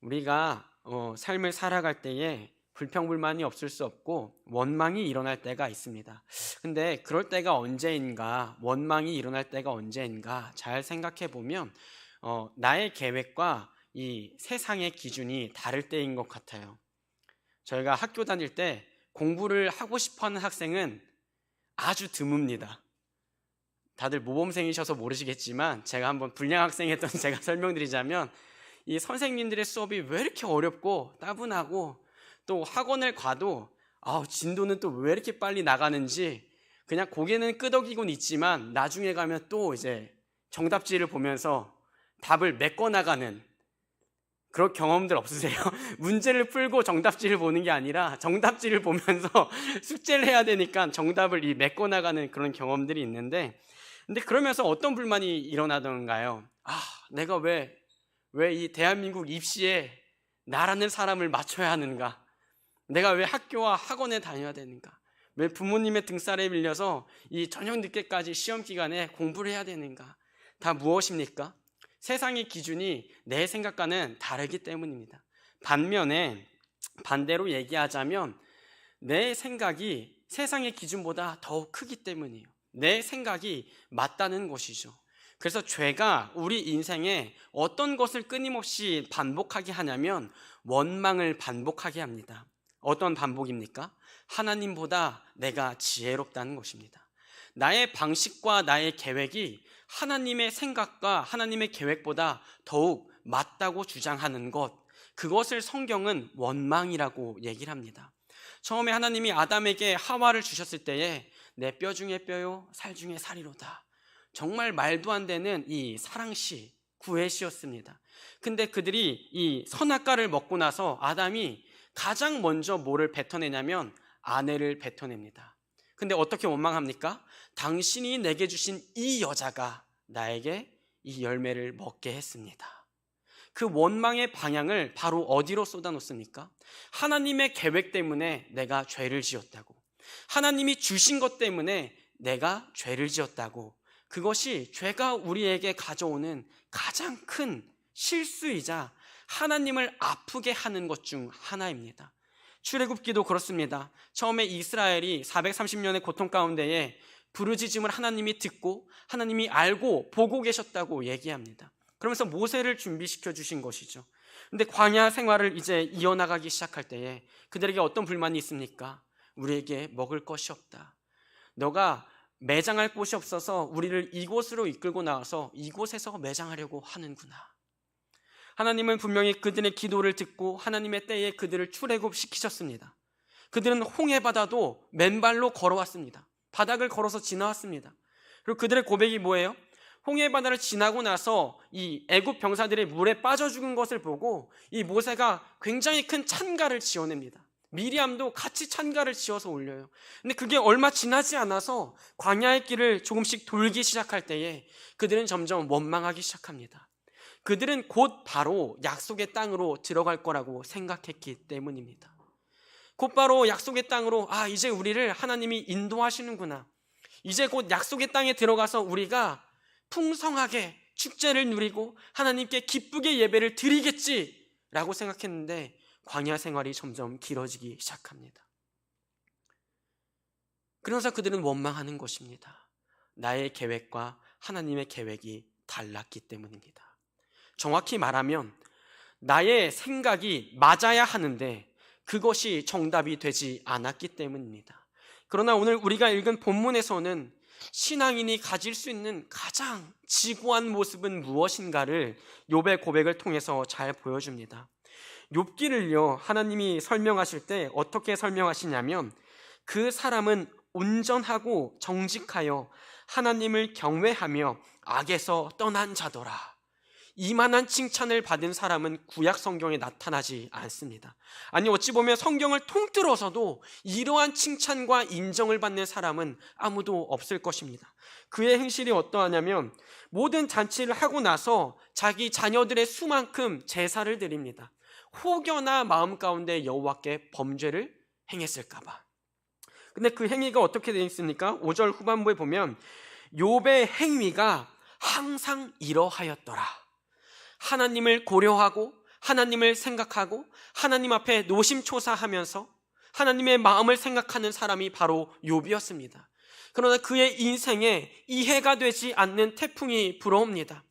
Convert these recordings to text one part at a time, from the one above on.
우리가 삶을 살아갈 때에 불평불만이 없을 수 없고 원망이 일어날 때가 있습니다. 근데 그럴 때가 언제인가, 원망이 일어날 때가 언제인가 잘 생각해 보면 나의 계획과 이 세상의 기준이 다를 때인 것 같아요. 저희가 학교 다닐 때 공부를 하고 싶어하는 학생은 아주 드뭅니다. 다들 모범생이셔서 모르시겠지만 제가 한번 불량 학생이었던 제가 설명드리자면, 이 선생님들의 수업이 왜 이렇게 어렵고 따분하고, 또 학원을 가도 진도는 또 왜 이렇게 빨리 나가는지 그냥 고개는 끄덕이곤 있지만 나중에 가면 또 이제 정답지를 보면서 답을 메꿔 나가는 그런 경험들 없으세요? 문제를 풀고 정답지를 보는 게 아니라 정답지를 보면서 숙제를 해야 되니까 정답을 메꿔 나가는 그런 경험들이 있는데, 근데 그러면서 어떤 불만이 일어나던가요? 내가 왜 이 대한민국 입시에 나라는 사람을 맞춰야 하는가? 내가 왜 학교와 학원에 다녀야 되는가? 왜 부모님의 등살에 밀려서 이 저녁 늦게까지 시험 기간에 공부를 해야 되는가? 다 무엇입니까? 세상의 기준이 내 생각과는 다르기 때문입니다. 반대로 얘기하자면 내 생각이 세상의 기준보다 더 크기 때문이에요. 내 생각이 맞다는 것이죠. 그래서 죄가 우리 인생에 어떤 것을 끊임없이 반복하게 하냐면 원망을 반복하게 합니다. 어떤 반복입니까? 하나님보다 내가 지혜롭다는 것입니다. 나의 방식과 나의 계획이 하나님의 생각과 하나님의 계획보다 더욱 맞다고 주장하는 것, 그것을 성경은 원망이라고 얘기를 합니다. 처음에 하나님이 아담에게 하와를 주셨을 때에 내 뼈 중에 뼈요 살 중에 살이로다, 정말 말도 안 되는 이 사랑시, 구애시였습니다. 근데 그들이 이 선악과를 먹고 나서 아담이 가장 먼저 뭐를 뱉어내냐면 아내를 뱉어냅니다. 근데 어떻게 원망합니까? 당신이 내게 주신 이 여자가 나에게 이 열매를 먹게 했습니다. 그 원망의 방향을 바로 어디로 쏟아놓습니까? 하나님의 계획 때문에 내가 죄를 지었다고, 하나님이 주신 것 때문에 내가 죄를 지었다고, 그것이 죄가 우리에게 가져오는 가장 큰 실수이자 하나님을 아프게 하는 것 중 하나입니다. 출애굽기도 그렇습니다. 처음에 이스라엘이 430년의 고통 가운데에 부르짖음을 하나님이 듣고 하나님이 알고 보고 계셨다고 얘기합니다. 그러면서 모세를 준비시켜 주신 것이죠. 근데 광야 생활을 이제 이어나가기 시작할 때에 그들에게 어떤 불만이 있습니까? 우리에게 먹을 것이 없다. 너가 매장할 곳이 없어서 우리를 이곳으로 이끌고 나와서 이곳에서 매장하려고 하는구나. 하나님은 분명히 그들의 기도를 듣고 하나님의 때에 그들을 출애굽시키셨습니다. 그들은 홍해바다도 맨발로 걸어왔습니다. 바닥을 걸어서 지나왔습니다. 그리고 그들의 고백이 뭐예요? 홍해바다를 지나고 나서 이 애굽 병사들의 물에 빠져 죽은 것을 보고 이 모세가 굉장히 큰 찬가를 지어냅니다. 미리암도 같이 찬가를 지어서 올려요. 근데 그게 얼마 지나지 않아서 광야의 길을 조금씩 돌기 시작할 때에 그들은 점점 원망하기 시작합니다. 그들은 곧 바로 약속의 땅으로 들어갈 거라고 생각했기 때문입니다. 곧바로 약속의 땅으로, 이제 우리를 하나님이 인도하시는구나, 이제 곧 약속의 땅에 들어가서 우리가 풍성하게 축제를 누리고 하나님께 기쁘게 예배를 드리겠지라고 생각했는데 광야 생활이 점점 길어지기 시작합니다. 그러면서 그들은 원망하는 것입니다. 나의 계획과 하나님의 계획이 달랐기 때문입니다. 정확히 말하면 나의 생각이 맞아야 하는데 그것이 정답이 되지 않았기 때문입니다. 그러나 오늘 우리가 읽은 본문에서는 신앙인이 가질 수 있는 가장 지고한 모습은 무엇인가를 욥의 고백을 통해서 잘 보여줍니다. 욥기를요, 하나님이 설명하실 때 어떻게 설명하시냐면 그 사람은 온전하고 정직하여 하나님을 경외하며 악에서 떠난 자더라. 이만한 칭찬을 받은 사람은 구약 성경에 나타나지 않습니다. 아니, 어찌 보면 성경을 통틀어서도 이러한 칭찬과 인정을 받는 사람은 아무도 없을 것입니다. 그의 행실이 어떠하냐면 모든 잔치를 하고 나서 자기 자녀들의 수만큼 제사를 드립니다. 혹여나 마음 가운데 여호와께 범죄를 행했을까 봐. 근데 그 행위가 어떻게 되어 있습니까? 5절 후반부에 보면 욥의 행위가 항상 이러하였더라. 하나님을 고려하고 하나님을 생각하고 하나님 앞에 노심초사하면서 하나님의 마음을 생각하는 사람이 바로 욥이었습니다. 그러나 그의 인생에 이해가 되지 않는 태풍이 불어옵니다.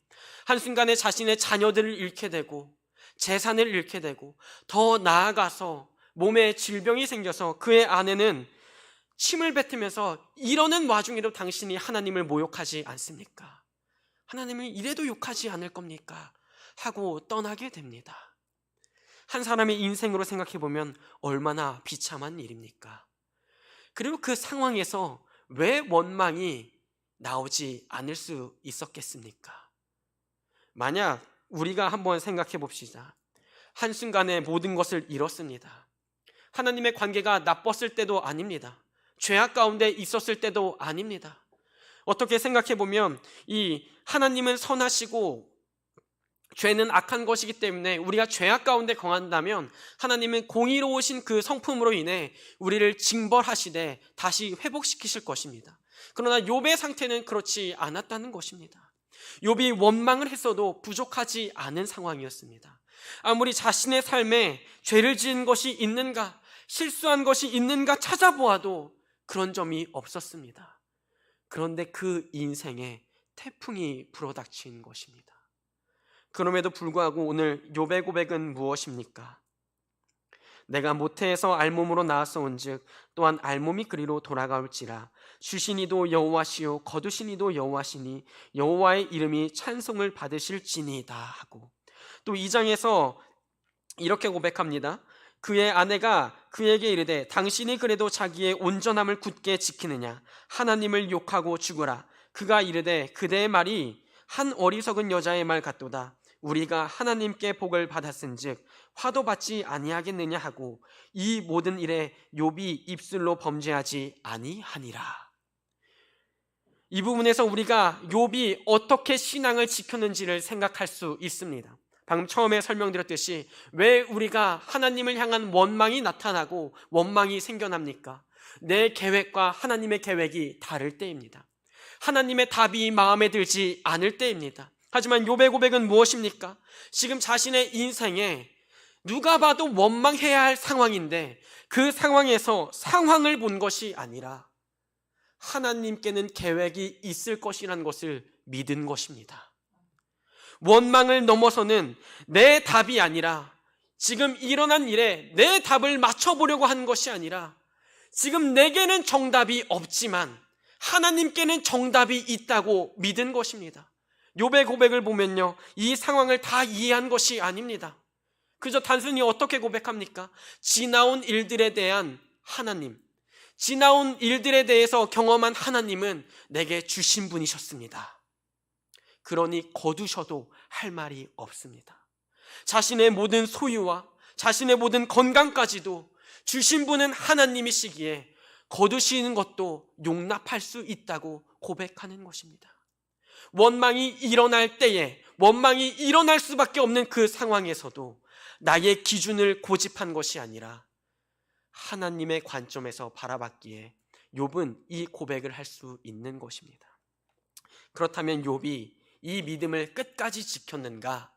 한순간에 자신의 자녀들을 잃게 되고 재산을 잃게 되고, 더 나아가서 몸에 질병이 생겨서 그의 아내는 침을 뱉으면서 이러는 와중에도 당신이 하나님을 모욕하지 않습니까? 하나님을 이래도 욕하지 않을 겁니까? 하고 떠나게 됩니다. 한 사람의 인생으로 생각해 보면 얼마나 비참한 일입니까? 그리고 그 상황에서 왜 원망이 나오지 않을 수 있었겠습니까? 만약 우리가 한번 생각해 봅시다. 한순간에 모든 것을 잃었습니다. 하나님의 관계가 나빴을 때도 아닙니다. 죄악 가운데 있었을 때도 아닙니다. 어떻게 생각해 보면 이 하나님은 선하시고 죄는 악한 것이기 때문에 우리가 죄악 가운데 거한다면 하나님은 공의로우신 그 성품으로 인해 우리를 징벌하시되 다시 회복시키실 것입니다. 그러나 욥의 상태는 그렇지 않았다는 것입니다. 욥이 원망을 했어도 부족하지 않은 상황이었습니다. 아무리 자신의 삶에 죄를 지은 것이 있는가, 실수한 것이 있는가 찾아보아도 그런 점이 없었습니다. 그런데 그 인생에 태풍이 불어닥친 것입니다. 그럼에도 불구하고 오늘 욥의 고백은 무엇입니까? 내가 모태에서 알몸으로 나왔사온즉 또한 알몸이 그리로 돌아가올지라. 주시니도 여호와시요 거두시니도 여호와시니 여호와의 이름이 찬송을 받으실지니이다 하고, 또 2장에서 이렇게 고백합니다. 그의 아내가 그에게 이르되 당신이 그래도 자기의 온전함을 굳게 지키느냐? 하나님을 욕하고 죽으라. 그가 이르되 그대의 말이 한 어리석은 여자의 말 같도다. 우리가 하나님께 복을 받았은즉 화도 받지 아니하겠느냐 하고, 이 모든 일에 욥이 입술로 범죄하지 아니하니라. 이 부분에서 우리가 욥이 어떻게 신앙을 지켰는지를 생각할 수 있습니다. 방금 처음에 설명드렸듯이 왜 우리가 하나님을 향한 원망이 나타나고 원망이 생겨납니까? 내 계획과 하나님의 계획이 다를 때입니다. 하나님의 답이 마음에 들지 않을 때입니다. 하지만 욥의 고백은 무엇입니까? 지금 자신의 인생에 누가 봐도 원망해야 할 상황인데 그 상황에서 상황을 본 것이 아니라 하나님께는 계획이 있을 것이라는 것을 믿은 것입니다. 원망을 넘어서는 내 답이 아니라 지금 일어난 일에 내 답을 맞춰보려고 하는 것이 아니라 지금 내게는 정답이 없지만 하나님께는 정답이 있다고 믿은 것입니다. 욥의 고백을 보면요, 이 상황을 다 이해한 것이 아닙니다. 그저 단순히 어떻게 고백합니까? 지나온 일들에 대한 하나님, 지나온 일들에 대해서 경험한 하나님은 내게 주신 분이셨습니다. 그러니 거두셔도 할 말이 없습니다. 자신의 모든 소유와 자신의 모든 건강까지도 주신 분은 하나님이시기에 거두시는 것도 용납할 수 있다고 고백하는 것입니다. 원망이 일어날 때에, 원망이 일어날 수밖에 없는 그 상황에서도 나의 기준을 고집한 것이 아니라 하나님의 관점에서 바라봤기에 욥은 이 고백을 할 수 있는 것입니다. 그렇다면 욥이 이 믿음을 끝까지 지켰는가?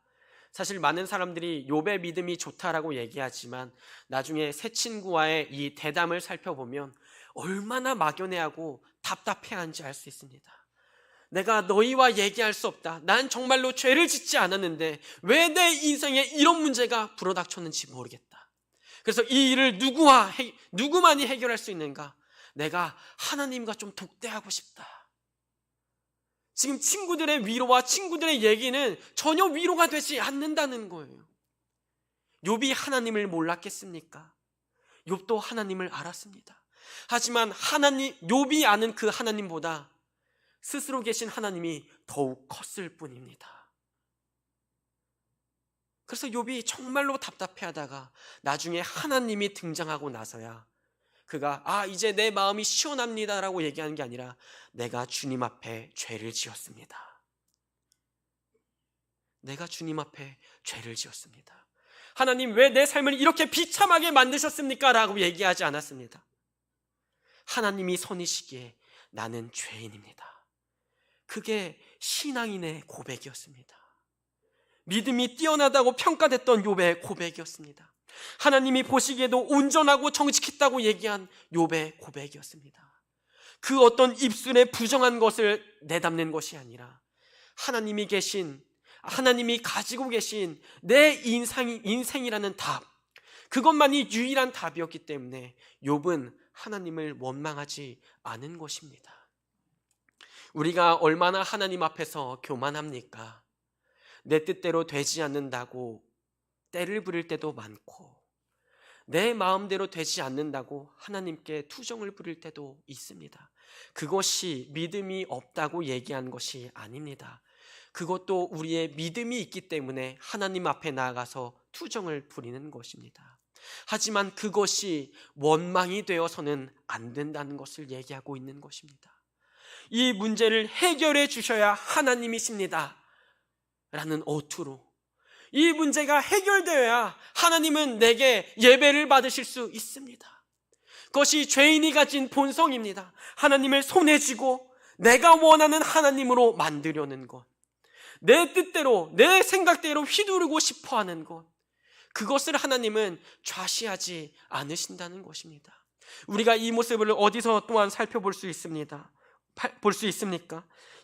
사실 많은 사람들이 욥의 믿음이 좋다라고 얘기하지만 나중에 새 친구와의 이 대담을 살펴보면 얼마나 막연해하고 답답해하는지 알 수 있습니다. 내가 너희와 얘기할 수 없다. 난 정말로 죄를 짓지 않았는데 왜 내 인생에 이런 문제가 불어닥쳤는지 모르겠다. 그래서 이 일을 누구만이 해결할 수 있는가? 내가 하나님과 좀 독대하고 싶다. 지금 친구들의 위로와 친구들의 얘기는 전혀 위로가 되지 않는다는 거예요. 욥이 하나님을 몰랐겠습니까? 욥도 하나님을 알았습니다. 하지만 욥이 아는 그 하나님보다 스스로 계신 하나님이 더욱 컸을 뿐입니다. 그래서 욥이 정말로 답답해하다가 나중에 하나님이 등장하고 나서야 그가 이제 내 마음이 시원합니다라고 얘기하는 게 아니라 내가 주님 앞에 죄를 지었습니다. 내가 주님 앞에 죄를 지었습니다. 하나님 왜 내 삶을 이렇게 비참하게 만드셨습니까? 라고 얘기하지 않았습니다. 하나님이 선이시기에 나는 죄인입니다. 그게 신앙인의 고백이었습니다. 믿음이 뛰어나다고 평가됐던 욥의 고백이었습니다. 하나님이 보시기에도 온전하고 정직했다고 얘기한 욥의 고백이었습니다. 그 어떤 입술에 부정한 것을 내담는 것이 아니라 하나님이 가지고 계신 내 인생이라는 답, 그것만이 유일한 답이었기 때문에 욥은 하나님을 원망하지 않은 것입니다. 우리가 얼마나 하나님 앞에서 교만합니까? 내 뜻대로 되지 않는다고 때를 부릴 때도 많고, 내 마음대로 되지 않는다고 하나님께 투정을 부릴 때도 있습니다. 그것이 믿음이 없다고 얘기한 것이 아닙니다. 그것도 우리의 믿음이 있기 때문에 하나님 앞에 나아가서 투정을 부리는 것입니다. 하지만 그것이 원망이 되어서는 안 된다는 것을 얘기하고 있는 것입니다. 이 문제를 해결해 주셔야 하나님이십니다 라는 어투로, 이 문제가 해결되어야 하나님은 내게 예배를 받으실 수 있습니다. 그것이 죄인이 가진 본성입니다. 하나님을 손에 쥐고 내가 원하는 하나님으로 만들려는 것, 내 뜻대로 내 생각대로 휘두르고 싶어하는 것, 그것을 하나님은 좌시하지 않으신다는 것입니다. 우리가 이 모습을 어디서 또한 살펴볼 수 있습니까?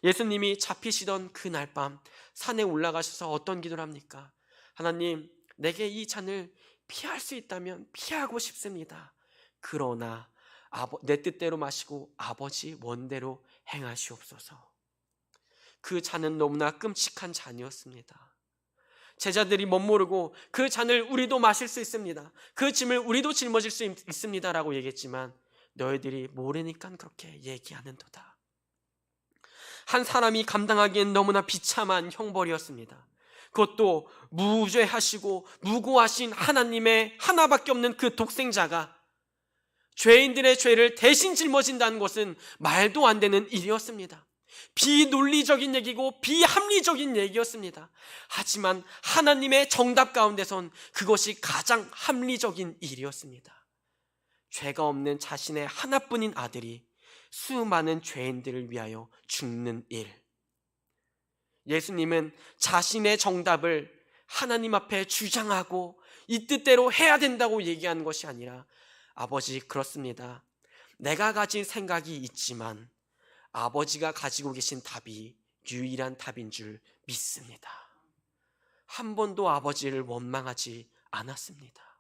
예수님이 잡히시던 그날 밤 산에 올라가셔서 어떤 기도를 합니까? 하나님, 내게 이 잔을 피할 수 있다면 피하고 싶습니다. 그러나 내 뜻대로 마시고 아버지 원대로 행하시옵소서. 그 잔은 너무나 끔찍한 잔이었습니다. 제자들이 멋모르고 그 잔을 우리도 마실 수 있습니다, 그 짐을 우리도 짊어질 수 있습니다 라고 얘기했지만 너희들이 모르니까 그렇게 얘기하는도다. 한 사람이 감당하기엔 너무나 비참한 형벌이었습니다. 그것도 무죄하시고 무고하신 하나님의 하나밖에 없는 그 독생자가 죄인들의 죄를 대신 짊어진다는 것은 말도 안 되는 일이었습니다. 비논리적인 얘기고 비합리적인 얘기였습니다. 하지만 하나님의 정답 가운데선 그것이 가장 합리적인 일이었습니다. 죄가 없는 자신의 하나뿐인 아들이 수많은 죄인들을 위하여 죽는 일. 예수님은 자신의 정답을 하나님 앞에 주장하고 이 뜻대로 해야 된다고 얘기하는 것이 아니라, 아버지, 그렇습니다, 내가 가진 생각이 있지만 아버지가 가지고 계신 답이 유일한 답인 줄 믿습니다. 한 번도 아버지를 원망하지 않았습니다.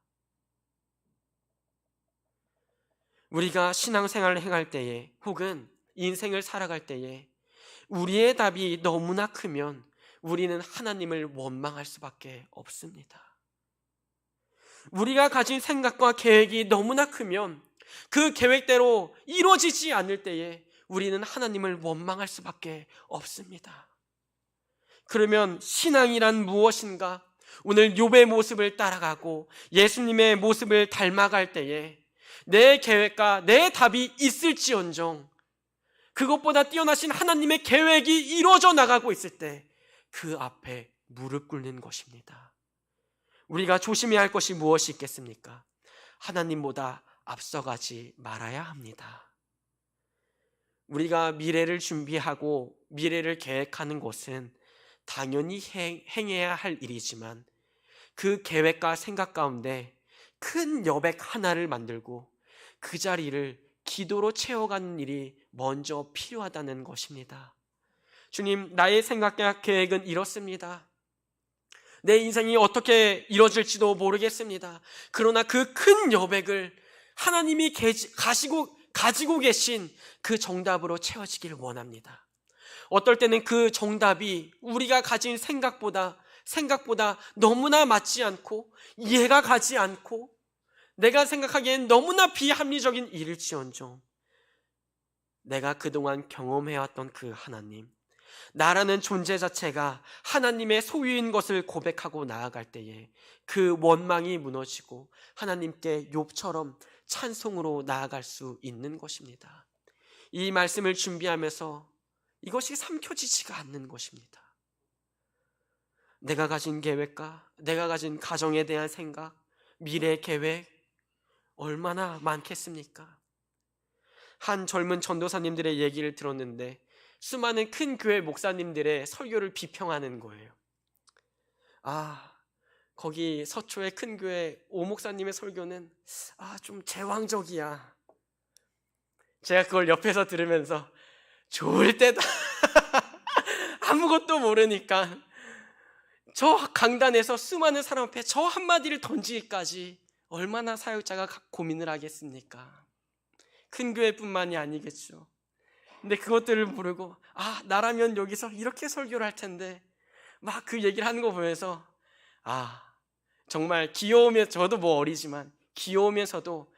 우리가 신앙생활을 행할 때에 혹은 인생을 살아갈 때에 우리의 답이 너무나 크면 우리는 하나님을 원망할 수밖에 없습니다. 우리가 가진 생각과 계획이 너무나 크면 그 계획대로 이루어지지 않을 때에 우리는 하나님을 원망할 수밖에 없습니다. 그러면 신앙이란 무엇인가? 오늘 욥의 모습을 따라가고 예수님의 모습을 닮아갈 때에 내 계획과 내 답이 있을지언정 그것보다 뛰어나신 하나님의 계획이 이루어져 나가고 있을 때 그 앞에 무릎 꿇는 것입니다. 우리가 조심해야 할 것이 무엇이 있겠습니까? 하나님보다 앞서가지 말아야 합니다. 우리가 미래를 준비하고 미래를 계획하는 것은 당연히 행해야 할 일이지만 그 계획과 생각 가운데 큰 여백 하나를 만들고 그 자리를 기도로 채워가는 일이 먼저 필요하다는 것입니다. 주님, 나의 생각과 계획은 이렇습니다. 내 인생이 어떻게 이루어질지도 모르겠습니다. 그러나 그 큰 여백을 하나님이 가지고 계신 그 정답으로 채워지길 원합니다. 어떨 때는 그 정답이 우리가 가진 생각보다 너무나 맞지 않고 이해가 가지 않고 내가 생각하기엔 너무나 비합리적인 일일지언정 내가 그동안 경험해왔던 그 하나님, 나라는 존재 자체가 하나님의 소유인 것을 고백하고 나아갈 때에 그 원망이 무너지고 하나님께 욥처럼 찬송으로 나아갈 수 있는 것입니다. 이 말씀을 준비하면서 이것이 삼켜지지가 않는 것입니다. 내가 가진 계획과 내가 가진 가정에 대한 생각, 미래 계획 얼마나 많겠습니까? 한 젊은 전도사님들의 얘기를 들었는데 수많은 큰 교회 목사님들의 설교를 비평하는 거예요. 거기 서초의 큰 교회 오 목사님의 설교는 좀 제왕적이야. 제가 그걸 옆에서 들으면서 좋을 때다. 아무것도 모르니까 저 강단에서 수많은 사람 앞에 저 한마디를 던지기까지 얼마나 사역자가 고민을 하겠습니까? 큰 교회뿐만이 아니겠죠. 근데 그것들을 모르고 나라면 여기서 이렇게 설교를 할 텐데 막 그 얘기를 하는 거 보면서 정말 귀여우면, 저도 뭐 어리지만 귀여우면서도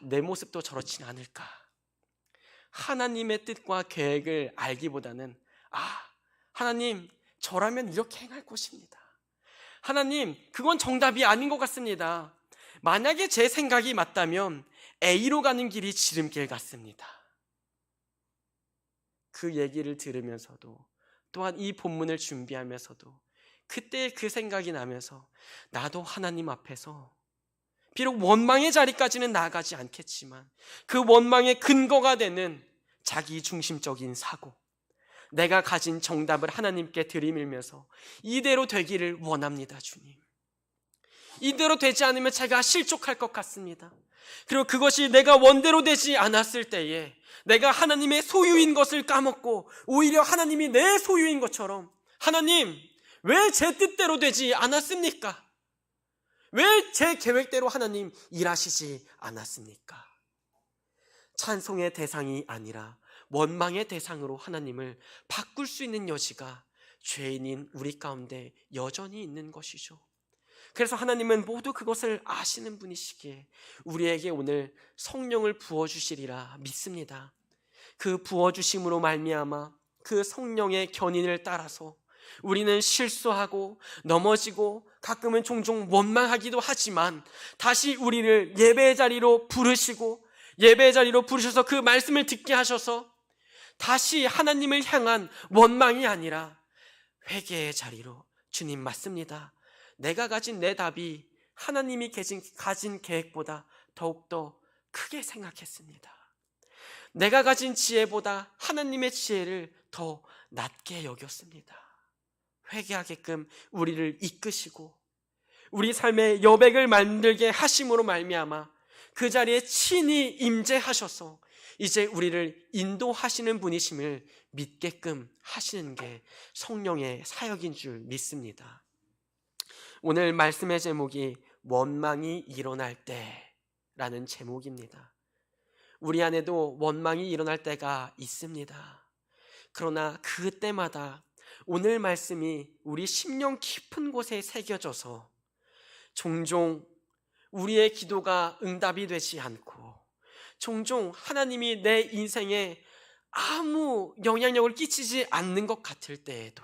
내 모습도 저렇진 않을까. 하나님의 뜻과 계획을 알기보다는 하나님, 저라면 이렇게 행할 것입니다. 하나님, 그건 정답이 아닌 것 같습니다. 만약에 제 생각이 맞다면 A로 가는 길이 지름길 같습니다. 그 얘기를 들으면서도, 또한 이 본문을 준비하면서도 그때 그 생각이 나면서 나도 하나님 앞에서 비록 원망의 자리까지는 나아가지 않겠지만 그 원망의 근거가 되는 자기 중심적인 사고, 내가 가진 정답을 하나님께 들이밀면서 이대로 되기를 원합니다. 주님, 이대로 되지 않으면 제가 실족할 것 같습니다. 그리고 그것이 내가 원대로 되지 않았을 때에 내가 하나님의 소유인 것을 까먹고 오히려 하나님이 내 소유인 것처럼, 하나님, 왜 제 뜻대로 되지 않았습니까? 왜 제 계획대로 하나님 일하시지 않았습니까? 찬송의 대상이 아니라 원망의 대상으로 하나님을 바꿀 수 있는 여지가 죄인인 우리 가운데 여전히 있는 것이죠. 그래서 하나님은 모두 그것을 아시는 분이시기에 우리에게 오늘 성령을 부어주시리라 믿습니다. 그 부어주심으로 말미암아 그 성령의 견인을 따라서 우리는 실수하고 넘어지고 가끔은 종종 원망하기도 하지만 다시 우리를 예배의 자리로 부르시고, 예배의 자리로 부르셔서 그 말씀을 듣게 하셔서 다시 하나님을 향한 원망이 아니라 회개의 자리로, 주님 맞습니다, 내가 가진 내 답이 하나님이 가진 계획보다 더욱더 크게 생각했습니다. 내가 가진 지혜보다 하나님의 지혜를 더 낮게 여겼습니다. 회개하게끔 우리를 이끄시고 우리 삶의 여백을 만들게 하심으로 말미암아 그 자리에 친히 임재하셔서 이제 우리를 인도하시는 분이심을 믿게끔 하시는 게 성령의 사역인 줄 믿습니다. 오늘 말씀의 제목이 원망이 일어날 때라는 제목입니다. 우리 안에도 원망이 일어날 때가 있습니다. 그러나 그때마다 오늘 말씀이 우리 심령 깊은 곳에 새겨져서 종종 우리의 기도가 응답이 되지 않고, 종종 하나님이 내 인생에 아무 영향력을 끼치지 않는 것 같을 때에도,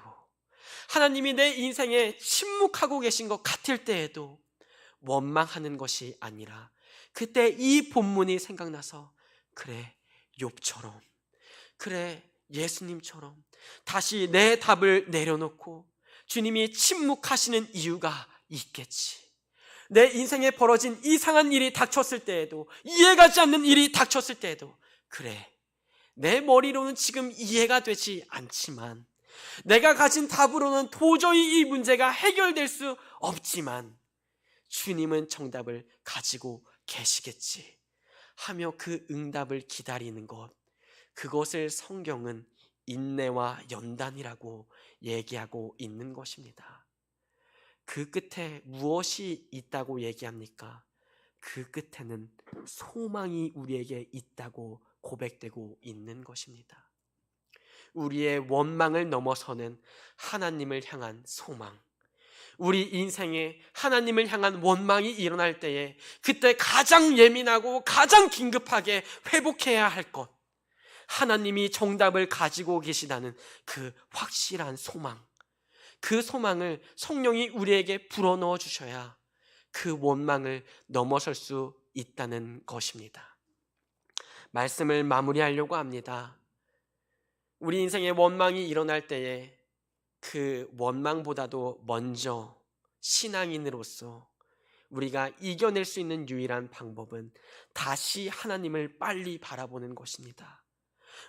하나님이 내 인생에 침묵하고 계신 것 같을 때에도 원망하는 것이 아니라 그때 이 본문이 생각나서 그래, 욥처럼, 그래, 예수님처럼 다시 내 답을 내려놓고 주님이 침묵하시는 이유가 있겠지. 내 인생에 벌어진 이상한 일이 닥쳤을 때에도, 이해가지 않는 일이 닥쳤을 때에도, 그래, 내 머리로는 지금 이해가 되지 않지만, 내가 가진 답으로는 도저히 이 문제가 해결될 수 없지만 주님은 정답을 가지고 계시겠지 하며 그 응답을 기다리는 것, 그것을 성경은 인내와 연단이라고 얘기하고 있는 것입니다. 그 끝에 무엇이 있다고 얘기합니까? 그 끝에는 소망이 우리에게 있다고 고백되고 있는 것입니다. 우리의 원망을 넘어서는 하나님을 향한 소망, 우리 인생에 하나님을 향한 원망이 일어날 때에 그때 가장 예민하고 가장 긴급하게 회복해야 할 것, 하나님이 정답을 가지고 계시다는 그 확실한 소망, 그 소망을 성령이 우리에게 불어넣어 주셔야 그 원망을 넘어설 수 있다는 것입니다. 말씀을 마무리하려고 합니다. 우리 인생에 원망이 일어날 때에 그 원망보다도 먼저 신앙인으로서 우리가 이겨낼 수 있는 유일한 방법은 다시 하나님을 빨리 바라보는 것입니다.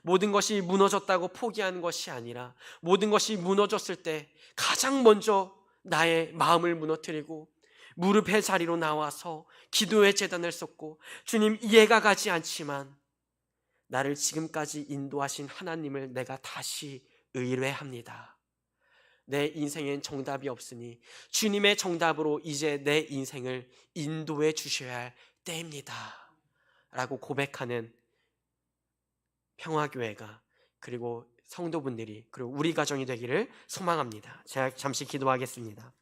모든 것이 무너졌다고 포기하는 것이 아니라 모든 것이 무너졌을 때 가장 먼저 나의 마음을 무너뜨리고 무릎의 자리로 나와서 기도의 제단을 쏟고, 주님, 이해가 가지 않지만 나를 지금까지 인도하신 하나님을 내가 다시 의뢰합니다. 내 인생엔 정답이 없으니 주님의 정답으로 이제 내 인생을 인도해 주셔야 할 때입니다 라고 고백하는 평화교회가, 그리고 성도분들이, 그리고 우리 가정이 되기를 소망합니다. 제가 잠시 기도하겠습니다.